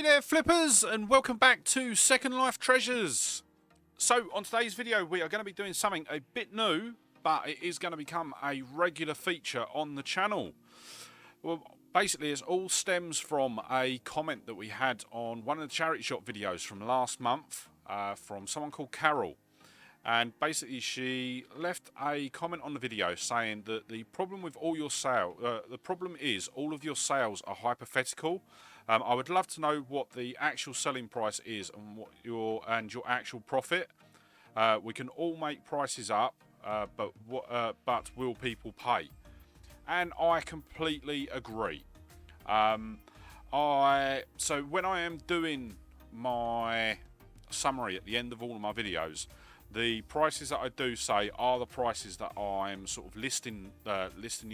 Hey there flippers, and welcome back to Second Life Treasures. So on today's video we are going to be doing something a bit new, but it is going to become a regular feature on the channel. Well, basically it all stems from a comment that we had on one of the charity shop videos from last month from someone called Carol. And basically she left a comment on the video saying that the problem with all your sales, the problem is all of your sales are hypothetical. I would love to know what the actual selling price is and what your actual profit. We can all make prices up, but will people pay? And I completely agree. So when I am doing my summary at the end of all of my videos, the prices that I do say are the prices that I'm sort of listing the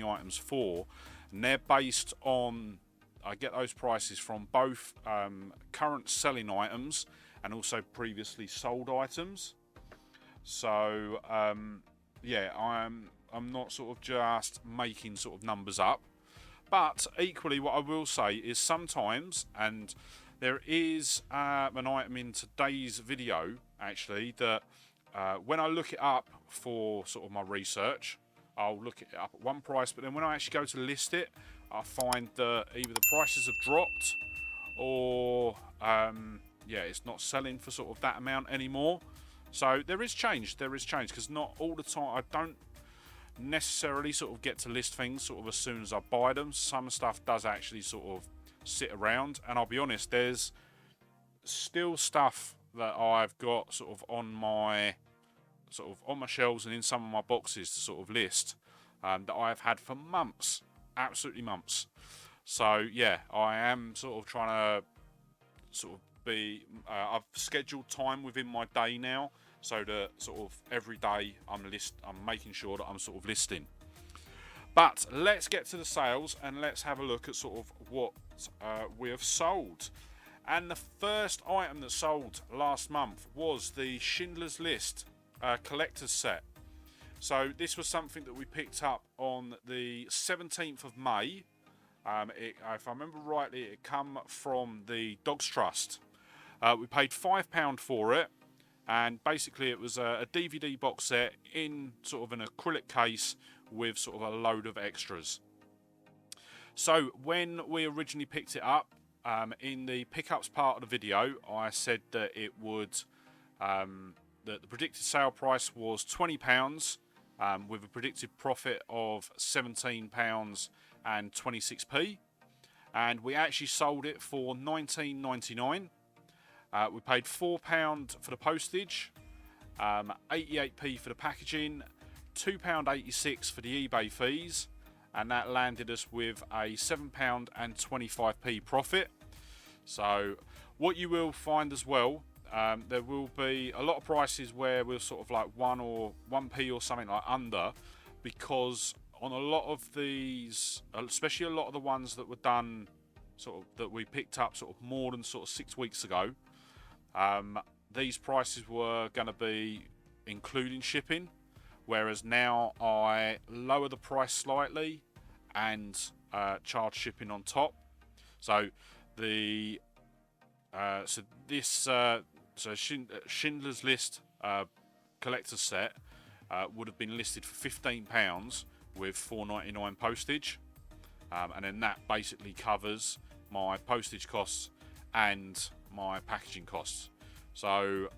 items for, and they're based on, I get those prices from both current selling items and also previously sold items. So yeah, I'm not sort of just making sort of numbers up. But equally, what I will say is sometimes, and there is an item in today's video actually that when I look it up for sort of my research, I'll look it up at one price, but then when I actually go to list it, I find that either the prices have dropped or yeah, it's not selling for sort of that amount anymore. So there is change, because not all the time, I don't necessarily sort of get to list things sort of as soon as I buy them. Some stuff does actually sort of sit around, and I'll be honest, there's still stuff that I've got sort of on my shelves and in some of my boxes to sort of list that I've had for months, absolutely months. So yeah, I am sort of trying to sort of be I've scheduled time within my day now, so that sort of every day I'm making sure that I'm sort of listing. But let's get to the sales and let's have a look at sort of what we have sold. And the first item that sold last month was the Schindler's List collector's set. So this was something that we picked up on the 17th of May. If I remember rightly, it come from the Dogs Trust. We paid £5 for it, and basically it was a DVD box set in sort of an acrylic case with sort of a load of extras. So when we originally picked it up, in the pickups part of the video, I said that it would that the predicted sale price was £20, with a predicted profit of £17 and 26p, and we actually sold it for £19.99. We paid £4 for the postage, 88p for the packaging, £2.86 for the eBay fees, and that landed us with a £7 and 25p profit. So what you will find as well, there will be a lot of prices where we're sort of like 1p or something like under, because on a lot of these, especially a lot of the ones that were done sort of that we picked up sort of more than sort of 6 weeks ago, these prices were going to be including shipping, whereas now I lower the price slightly and charge shipping on top. So the Schindler's List collector's set would have been listed for £15 with £4.99 postage, and then that basically covers my postage costs and my packaging costs. So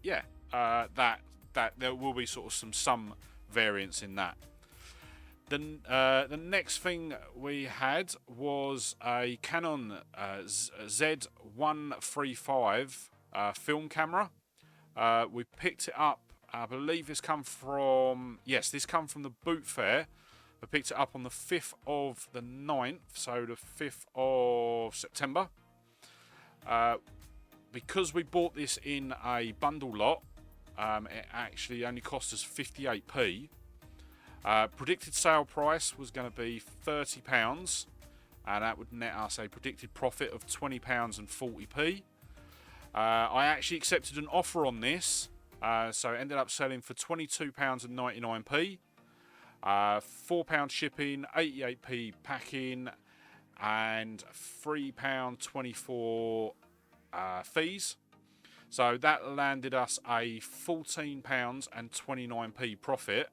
yeah, that there will be sort of some variance in that. Then the next thing we had was a Canon Z135 film camera. We picked it up, I believe this come from the boot fair. I picked it up on the 5th of the 9th, so the 5th of September. Because we bought this in a bundle lot, it actually only cost us 58p. Predicted sale price was going to be £30, and that would net us a predicted profit of £20 and 40p. I actually accepted an offer on this, so it ended up selling for £22 and 99p, £4 shipping, 88p packing, and £3.24 fees. So that landed us a £14.29 profit,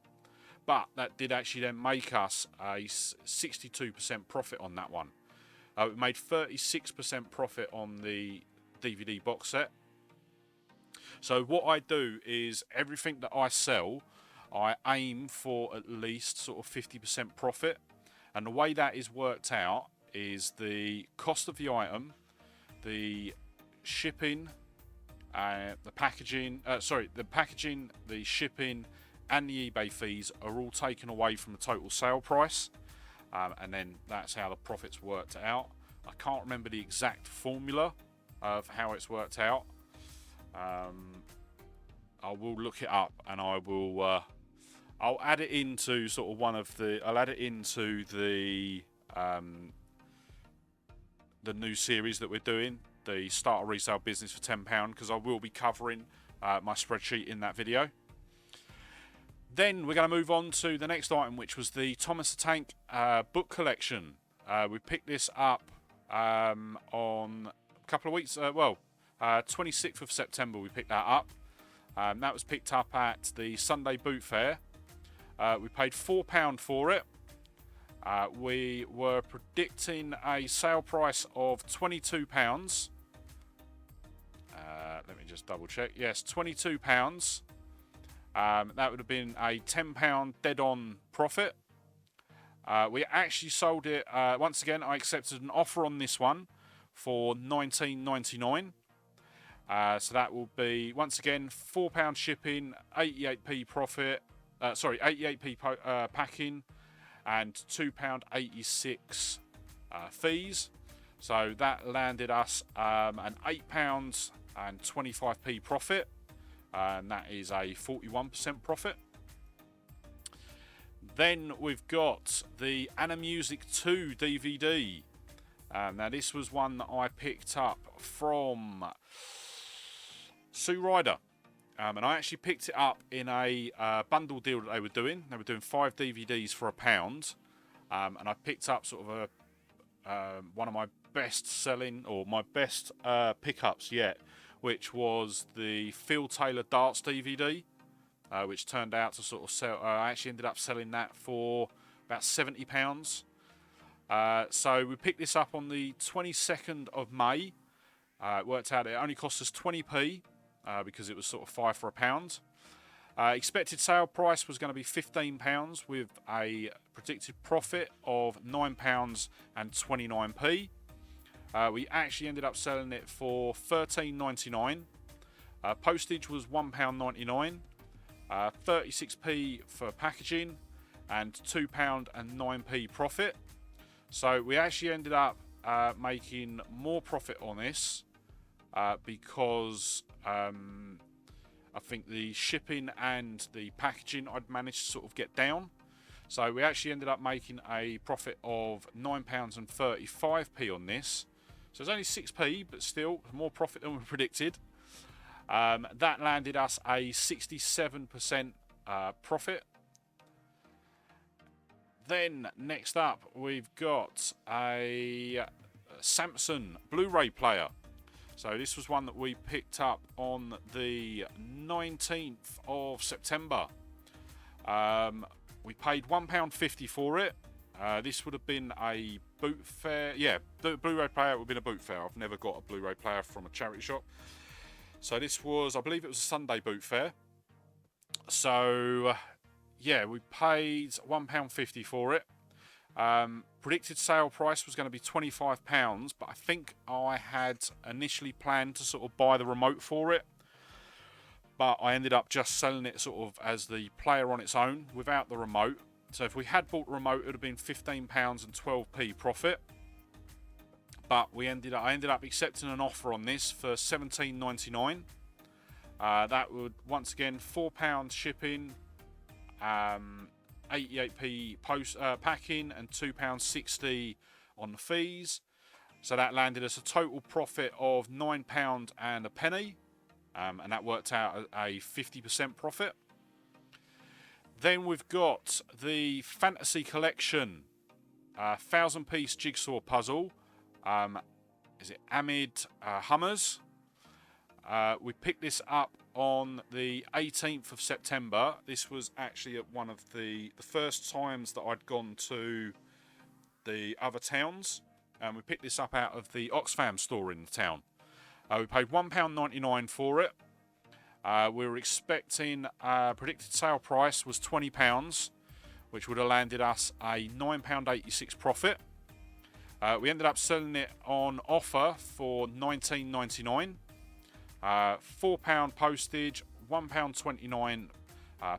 but that did actually then make us a 62% profit on that one. We made 36% profit on the DVD box set. So what I do is everything that I sell, I aim for at least sort of 50% profit. And the way that is worked out is the cost of the item, the shipping, the packaging, the shipping, and the eBay fees are all taken away from the total sale price, and then that's how the profits worked out. I can't remember the exact formula of how it's worked out. I will look it up, and I will. I'll add it into sort of one of the. I'll add it into the new series that we're doing, the Start a Resale Business for £10, because I will be covering my spreadsheet in that video. Then we're going to move on to the next item, which was the Thomas the Tank book collection. We picked this up on a couple of weeks, 26th of September we picked that up. That was picked up at the Sunday Boot Fair. We paid £4 for it. We were predicting a sale price of £22. Let me just double check. Yes, £22. That would have been a £10 dead-on profit. We actually sold it. Once again, I accepted an offer on this one for $19.99. So that will be, once again, £4 shipping, 88p profit. 88p packing, and £2.86 fees. So that landed us an £8.25 profit, and that is a 41% profit. Then we've got the Anna Music 2 DVD. Now this was one that I picked up from Sue Ryder. And I actually picked it up in a bundle deal that they were doing. They were doing 5 DVDs for £1. And I picked up sort of one of my best selling, or my best pickups yet, which was the Phil Taylor Darts DVD, which turned out to sort of sell. I actually ended up selling that for about £70. So we picked this up on the 22nd of May. It worked out, it only cost us 20p. Because it was sort of 5 for £1. Expected sale price was going to be £15 with a predicted profit of £9.29. We actually ended up selling it for $13.99. Postage was £1.99. 36p for packaging and £2.09 profit. So we actually ended up making more profit on this because I think the shipping and the packaging I'd managed to sort of get down. So we actually ended up making a profit of £9.35 on this. So it's only 6p, but still more profit than we predicted. That landed us a 67% profit. Then next up we've got a Samsung Blu-ray player. So this was one that we picked up on the 19th of September. We paid £1.50 for it. This would have been a boot fair. Yeah, the Blu-ray player would have been a boot fair. I've never got a Blu-ray player from a charity shop. So this was, I believe it was a Sunday boot fair. So yeah, we paid £1.50 for it. Predicted sale price was going to be £25, but I think I had initially planned to sort of buy the remote for it, but I ended up just selling it sort of as the player on its own without the remote. So if we had bought the remote, it would have been £15 and 12p profit, but I ended up accepting an offer on this for $17.99. That would, once again, £4 shipping, 88p packing, and £2.60 on the fees. So that landed us a total profit of £9 and a penny, and that worked out at a 50% profit. Then we've got the Fantasy Collection 1,000-piece jigsaw puzzle. Is it Amid Hummers? We picked this up on the 18th of September. This was actually at one of the first times that I'd gone to the other towns. And we picked this up out of the Oxfam store in the town. We paid £1.99 for it. We were expecting predicted sale price was £20, which would have landed us a £9.86 profit. We ended up selling it on offer for £19.99. £4 postage, £1.29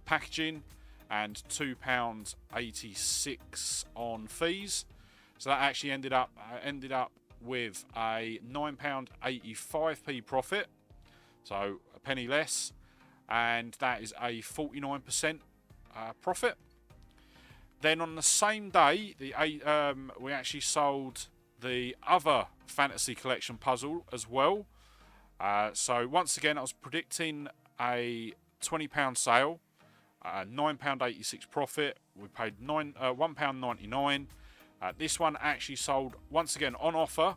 packaging, and £2.86 on fees. So that actually ended up with a £9.85p profit, so a penny less, and that is a 49% profit. Then on the same day, we actually sold the other Fantasy Collection puzzle as well. So once again, I was predicting a £20 sale, £9.86 profit. We paid £1.99. This one actually sold once again on offer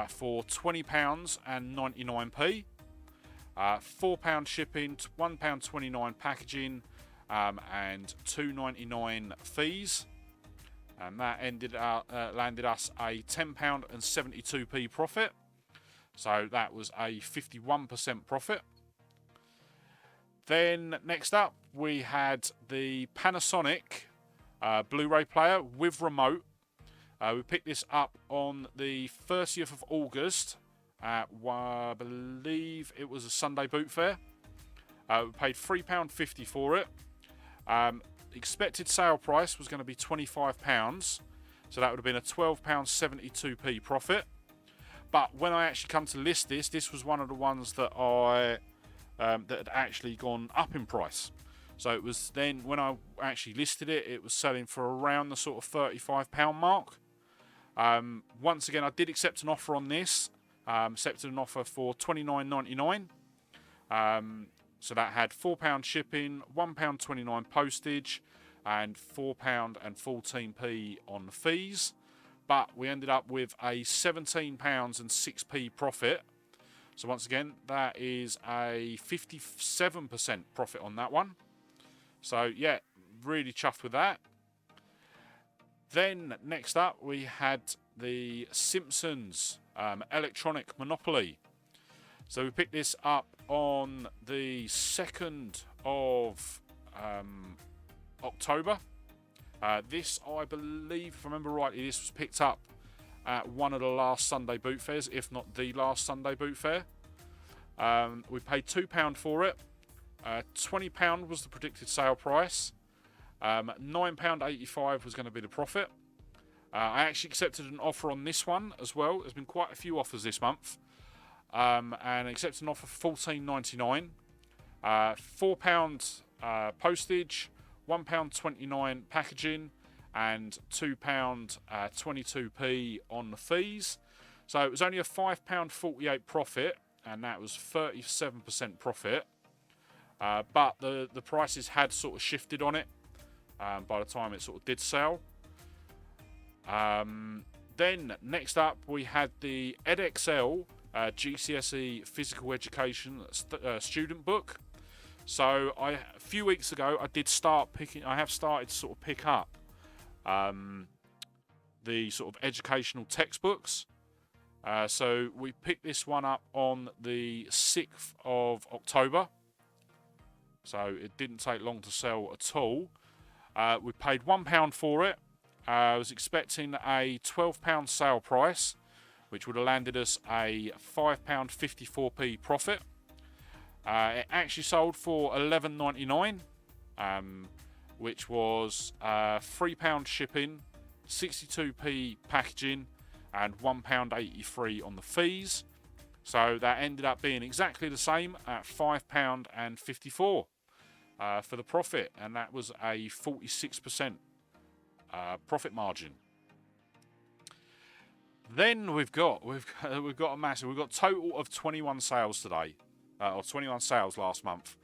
for £20.99. £4 shipping, £1.29 packaging, and £2.99 fees. And that landed us a £10.72p profit. So that was a 51% profit. Then next up, we had the Panasonic Blu-ray player with remote. We picked this up on the 30th of August at, I believe it was a Sunday boot fair. We paid £3.50 for it. Expected sale price was going to be £25, so that would have been a £12.72p profit. But when I actually come to list this, this was one of the ones that that had actually gone up in price. So it was then when I actually listed it, it was selling for around the sort of £35 mark. Once again, I did accept an offer on this. Accepted an offer for £29.99. So that had £4 shipping, £1.29 postage, and £4.14p on the fees. But we ended up with a £17.06 profit. So once again, that is a 57% profit on that one. So yeah, really chuffed with that. Then next up, we had the Simpsons Electronic Monopoly. So we picked this up on the 2nd of October. This, I believe, if I remember rightly, this was picked up at one of the last Sunday boot fairs, if not the last Sunday boot fair. We paid £2 for it. £20 was the predicted sale price. £9.85 was going to be the profit. I actually accepted an offer on this one as well. There's been quite a few offers this month. And accepted an offer for £14.99. £4 postage, £1.29 packaging, and £2.22p on the fees. So it was only a £5.48 profit, and that was 37% profit. But the prices had sort of shifted on it by the time it sort of did sell. Then next up, we had the EdXL GCSE Physical Education student book. So a few weeks ago, I have started to sort of pick up the sort of educational textbooks. So we picked this one up on the 6th of October. So it didn't take long to sell at all. We paid £1 for it. I was expecting a £12 sale price, which would have landed us a £5.54p profit. It actually sold for £11.99, which was £3 shipping, 62p packaging, and £1.83 on the fees. So that ended up being exactly the same at £5.54 for the profit, and that was a 46% profit margin. Then we've got a massive. We've got a total of 21 sales today, or 21 sales last month.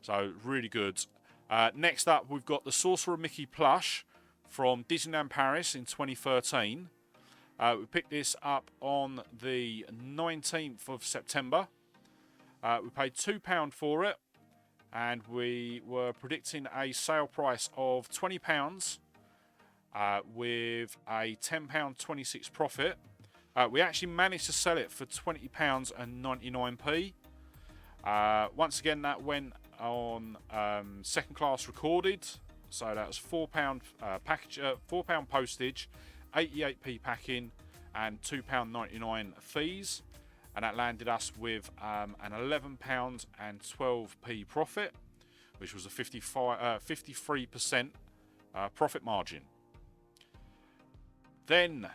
So really good. Next up, we've got the Sorcerer Mickey plush from Disneyland Paris in 2013. We picked this up on the 19th of September. We paid £2 for it, and we were predicting a sale price of £20 with a £10.26 profit. We actually managed to sell it for £20.99. Once again, that went on second class recorded, so that was £4 package, £4 postage, 88p packing, and £2.99 fees, and that landed us with an £11.12 profit, which was a 53% profit margin. Then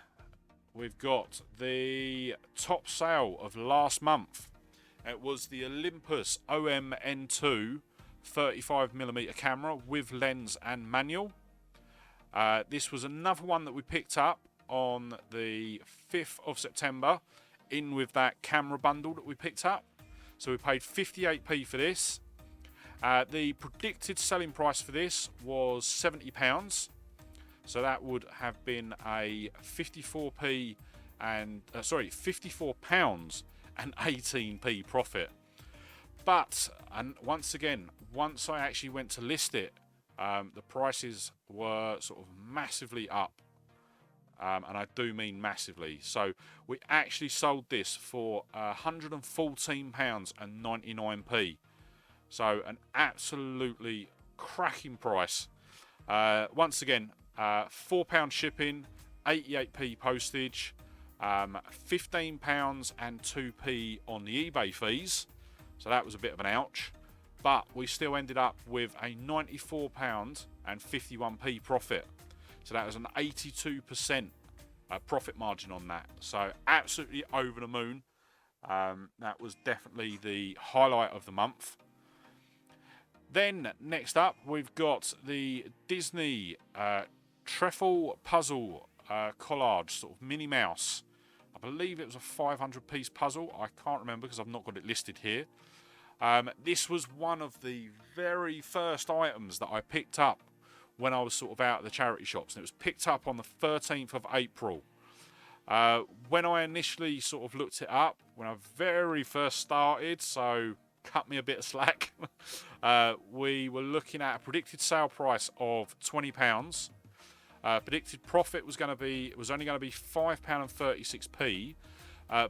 we've got the top sale of last month. It was the Olympus OM-N2 35mm camera with lens and manual. This was another one that we picked up on the 5th of September in with that camera bundle that we picked up. So we paid 58p for this. The predicted selling price for this was £70. So that would have been a £54 and 18p profit. But, and once again, once I actually went to list it, the prices were sort of massively up. And I do mean massively. So we actually sold this for £114.99. So an absolutely cracking price. Once again, £4 shipping, 88p postage, £15 and 2p on the eBay fees. So that was a bit of an ouch. But we still ended up with a £94 and 51p profit. So that was an 82% profit margin on that. So absolutely over the moon. That was definitely the highlight of the month. Then next up, we've got the Disney Treffle Puzzle Collage, sort of Minnie Mouse. I believe it was a 500-piece puzzle. I can't remember because I've not got it listed here. This was one of the very first items that I picked up when I was sort of out at the charity shops, and it was picked up on the 13th of April. When I initially sort of looked it up, when I very first started, so cut me a bit of slack, we were looking at a predicted sale price of £20. Predicted profit was only going to be £5.36,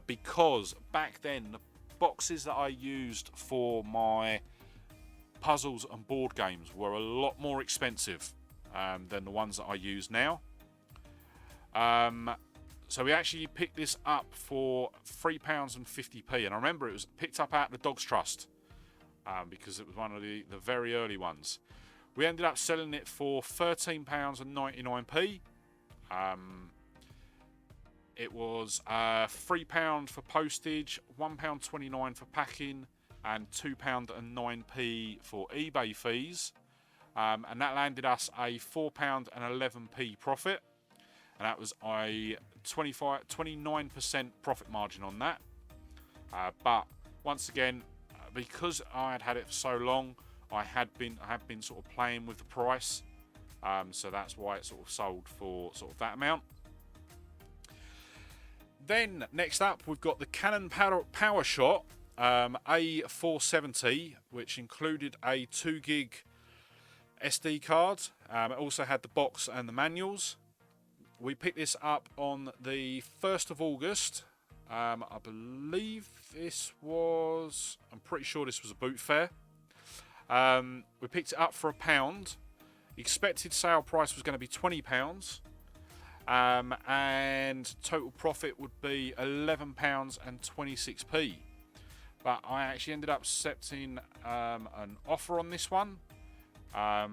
because back then the boxes that I used for my puzzles and board games were a lot more expensive than the ones that I use now. So we actually picked this up for £3.50, and I remember it was picked up out of the Dogs Trust because it was one of the very early ones. We ended up selling it for £13.99. It was £3 for postage, £1.29 for packing, and £2.09 for eBay fees. And that landed us a £4.11 profit. And that was a 29% profit margin on that. But once again, because I had it for so long, I have been sort of playing with the price. So that's why it sort of sold for sort of that amount. Then next up, we've got the Canon PowerShot A470, which included a 2 gig SD card. It also had the box and the manuals. We picked this up on the 1st of August. I believe I'm pretty sure this was a boot fair. We picked it up for £1. Expected sale price was going to be £20. And total profit would be £11.26. But I actually ended up accepting an offer on this one. I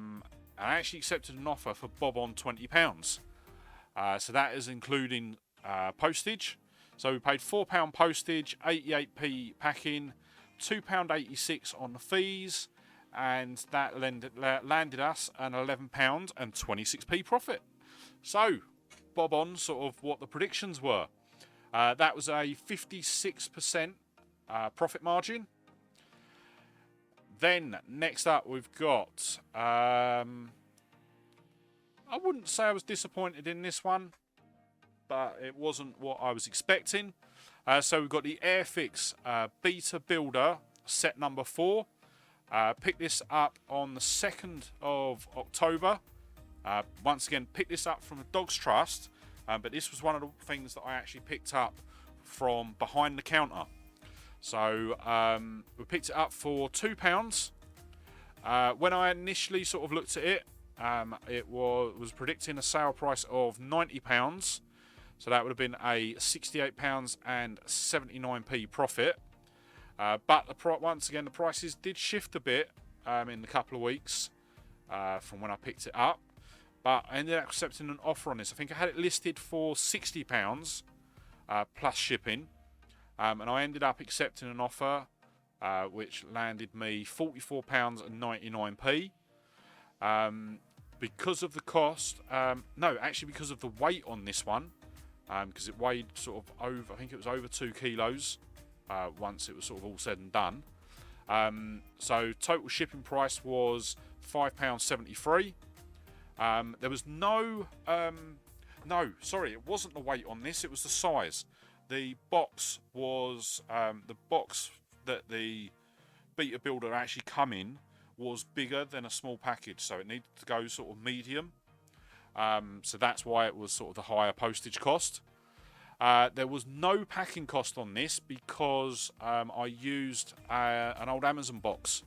actually accepted an offer for bob on £20. So that is including postage. So we paid £4 postage, 88p packing, £2.86 on the fees, and that landed us an £11.26 profit. So bob on sort of what the predictions were. That was a 56% profit margin. Then next up we've got I wouldn't say I was disappointed in this one, but it wasn't what I was expecting. So we've got the Airfix Beta Builder set number 4. Picked this up on the 2nd of October. Once again, picked this up from the Dogs Trust, but this was one of the things that I actually picked up from behind the counter. So we picked it up for £2. When I initially sort of looked at it, it was predicting a sale price of £90. So that would have been a £68.79 profit. But once again, the prices did shift a bit in a couple of weeks from when I picked it up. But I ended up accepting an offer on this. I think I had it listed for £60 plus shipping. And I ended up accepting an offer which landed me £44.99. Because of the cost, no, actually because of the weight on this one, because it weighed sort of over, I think it was over 2 kilos once it was sort of all said and done. So total shipping price was £5.73. There was no, sorry, it wasn't the weight on this, it was the size. The box was, the box that the Beta Builder actually come in was bigger than a small package, so it needed to go sort of medium. So that's why it was sort of the higher postage cost. There was no packing cost on this because I used an old Amazon box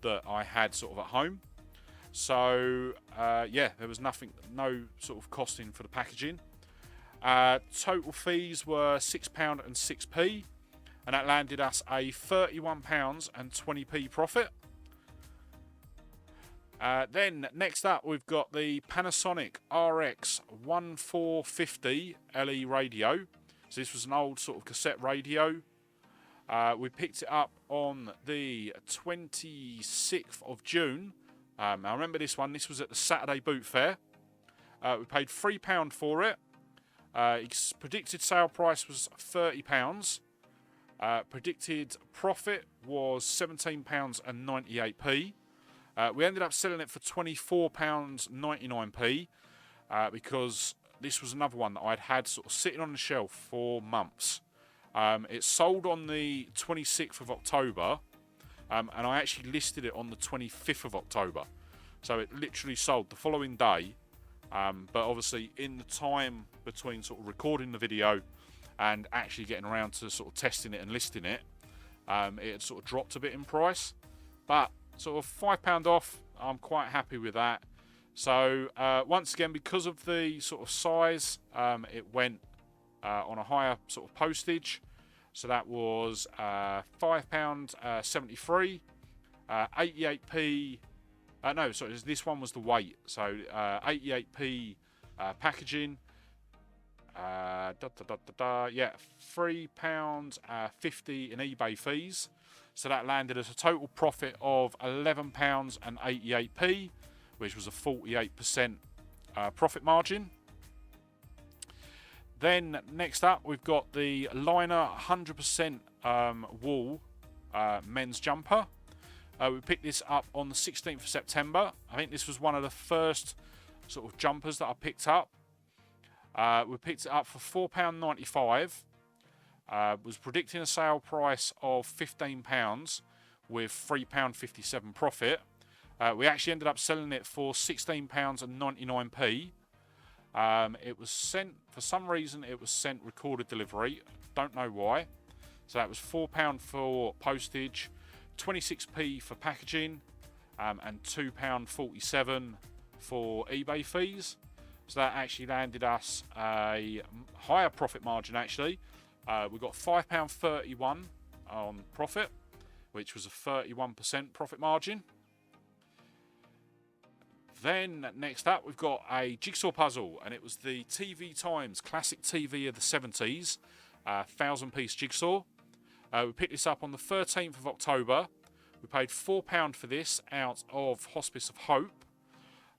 that I had sort of at home. So yeah, there was no sort of costing for the packaging. Total fees were £6 and 6p, and that landed us a £31 and 20p profit. Then next up we've got the Panasonic RX 1450 LE radio. So this was an old sort of cassette radio. We picked it up on the 26th of June. I remember this one. This was at the Saturday Boot Fair. We paid £3 for it. Its predicted sale price was £30. Predicted profit was £17 and 98p. We ended up selling it for £24.99p because this was another one that I'd had sort of sitting on the shelf for months. It sold on the 26th of October, and I actually listed it on the 25th of October. So it literally sold the following day, but obviously in the time between sort of recording the video and actually getting around to sort of testing it and listing it, it had sort of dropped a bit in price. But sort of £5 off, I'm quite happy with that. So once again, because of the sort of size, it went on a higher sort of postage. So that was £5.73, 88p. No, sorry, this one was the weight. So 88p packaging. Yeah, £3.50 in eBay fees. So that landed us a total profit of £11 and 88p, which was a 48% profit margin. Then next up, we've got the Liner 100% wool men's jumper. We picked this up on the 16th of September. I think this was one of the first sort of jumpers that I picked up. We picked it up for £4.95. Was predicting a sale price of £15 with £3.57 profit. We actually ended up selling it for £16 and 99p. It was sent, for some reason, it was sent recorded delivery. Don't know why. So that was £4 for postage, 26p for packaging, and £2.47 for eBay fees. So that actually landed us a higher profit margin actually. We got £5.31 on profit, which was a 31% profit margin. Then next up we've got a jigsaw puzzle, and it was the TV Times classic TV of the 70s, 1,000-piece jigsaw. We picked this up on the 13th of October. We paid £4 for this out of Hospice of Hope.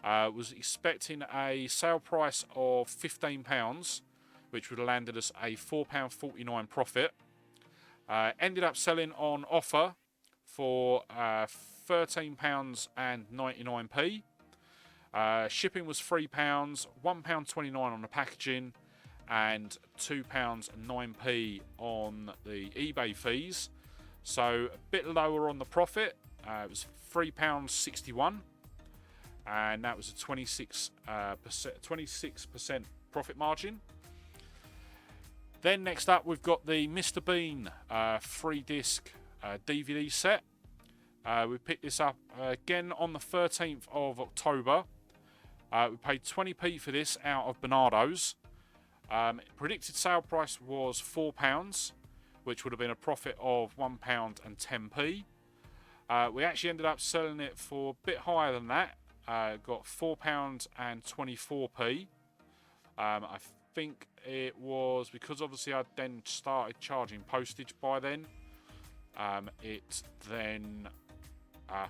Was expecting a sale price of £15, which would have landed us a £4.49 profit. Ended up selling on offer for £13 and 99p. Shipping was £3, £1.29 on the packaging, and £2.09 on the eBay fees. So a bit lower on the profit. It was £3.61, and that was a 26% profit margin. Then next up, we've got the Mr. Bean 3-disc DVD set. We picked this up again on the 13th of October. We paid 20p for this out of Bernardo's. Predicted sale price was £4, which would have been a profit of £1.10p. We actually ended up selling it for a bit higher than that. Got £4.24p. I think it was because obviously I then started charging postage by then. I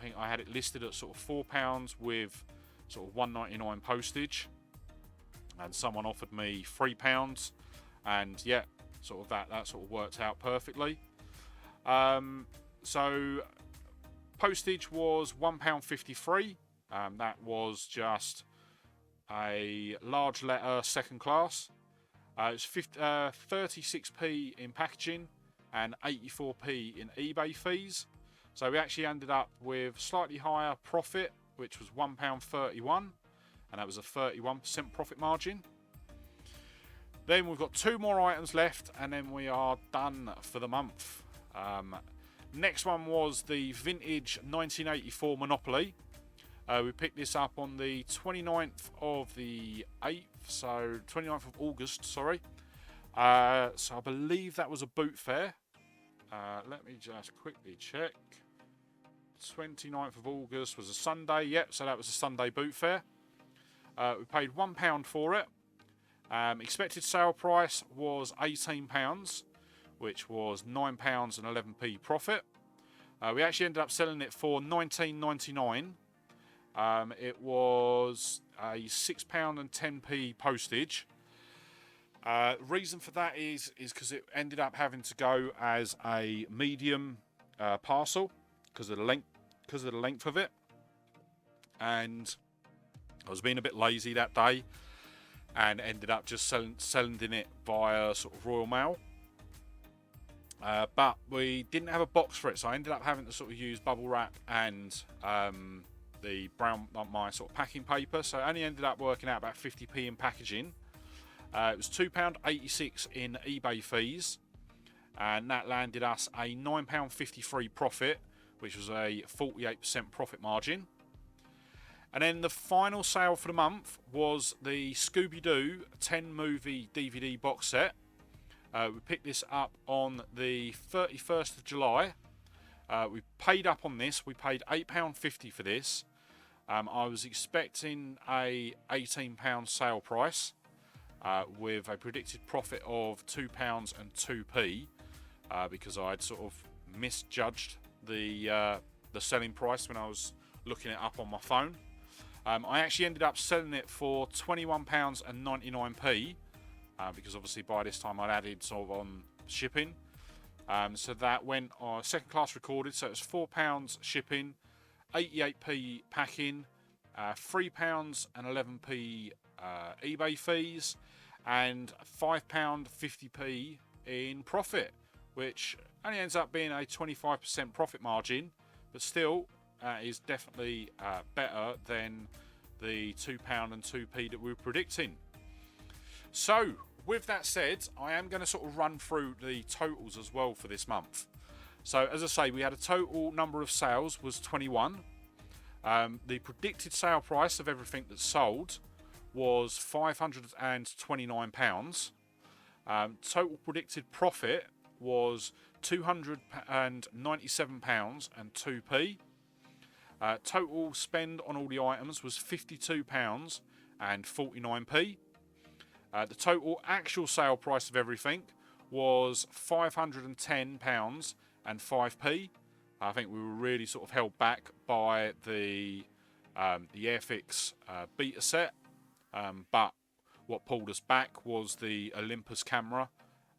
think I had it listed at sort of £4 with sort of £1.99 postage, and someone offered me £3, and yeah, sort of that sort of worked out perfectly. So postage was £1.53. That was just a large letter second class. It was 36p in packaging and 84p in eBay fees. So we actually ended up with slightly higher profit, which was £1.31, and that was a 31% profit margin. Then we've got 2 more items left, and then we are done for the month. Next one was the vintage 1984 Monopoly. We picked this up on the 29th of the 8th, so 29th of August, sorry. So I believe that was a boot fair. Let me just quickly check. 29th of August was a Sunday, yep, so that was a Sunday boot fair. We paid £1 for it. Expected sale price was £18, which was £9.11p profit. We actually ended up selling it for £19.99. It was a £6.10p postage. Reason for that is because it ended up having to go as a medium parcel because of the length of it, and I was being a bit lazy that day and ended up just sending it via sort of Royal Mail. But we didn't have a box for it, so I ended up having to sort of use bubble wrap and the brown, my sort of packing paper. So it only ended up working out about 50p in packaging. It was £2.86 in eBay fees, and that landed us a £9.53 profit, which was a 48% profit margin. And then the final sale for the month was the Scooby-Doo 10 movie DVD box set. We picked this up on the 31st of July. We paid up on this. We paid £8.50 for this. I was expecting a £18 sale price with a predicted profit of £2.02 because I'd sort of misjudged the selling price when I was looking it up on my phone. I actually ended up selling it for £21.99 because obviously by this time I'd added sort of on shipping. So that went on second class recorded, so it's £4 shipping, 88p packing, £3.11 eBay fees, and £5.50p in profit, which only ends up being a 25% profit margin, but still is definitely better than the £2 and 2p that we were predicting. So with that said, I am going to sort of run through the totals as well for this month. So as I say, we had a total number of sales was 21. The predicted sale price of everything that's sold was £529. Total predicted profit was £297 and 2p. Total spend on all the items was £52 and 49p. The total actual sale price of everything was £510 and 5p. I think we were really sort of held back by the Airfix beta set, but what pulled us back was the Olympus camera,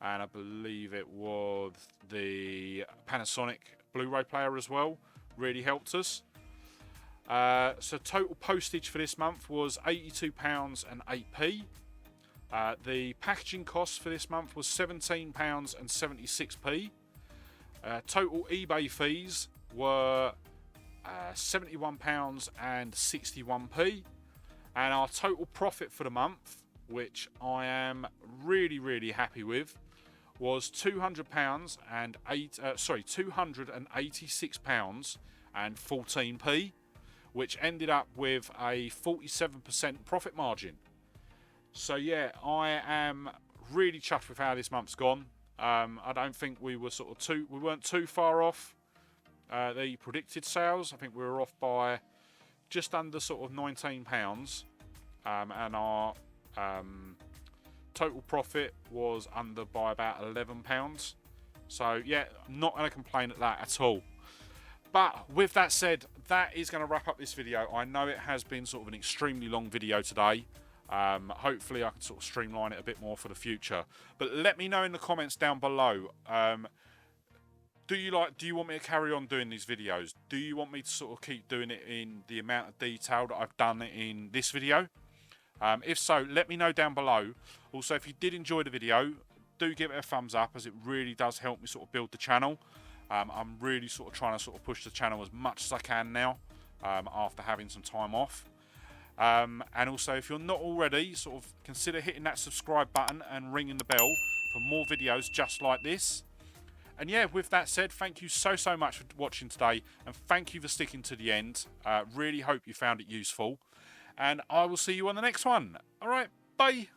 and I believe it was the Panasonic Blu-ray player as well. Really helped us. So total postage for this month was £82.08. The packaging costs for this month was £17.76. Total eBay fees were £71.61. And our total profit for the month, which I am really happy with, was £286.14p, which ended up with a 47% profit margin. So yeah, I am really chuffed with how this month's gone. I don't think we were we weren't too far off the predicted sales. I think we were off by just under sort of £19, and our total profit was under by about £11. So yeah, I'm not going to complain at that at all. But with that said, that is going to wrap up this video. I know it has been sort of an extremely long video today. Hopefully I can sort of streamline it a bit more for the future. But let me know in the comments down below. Do you want me to carry on doing these videos? Do you want me to sort of keep doing it in the amount of detail that I've done in this video? If so, let me know down below. Also, if you did enjoy the video, do give it a thumbs up, as it really does help me sort of build the channel. I'm really sort of trying to sort of push the channel as much as I can now, after having some time off. And also, if you're not already, sort of consider hitting that subscribe button and ringing the bell for more videos just like this. And yeah, with that said, thank you so much for watching today, and thank you for sticking to the end. Really hope you found it useful, and I will see you on the next one. All right, bye.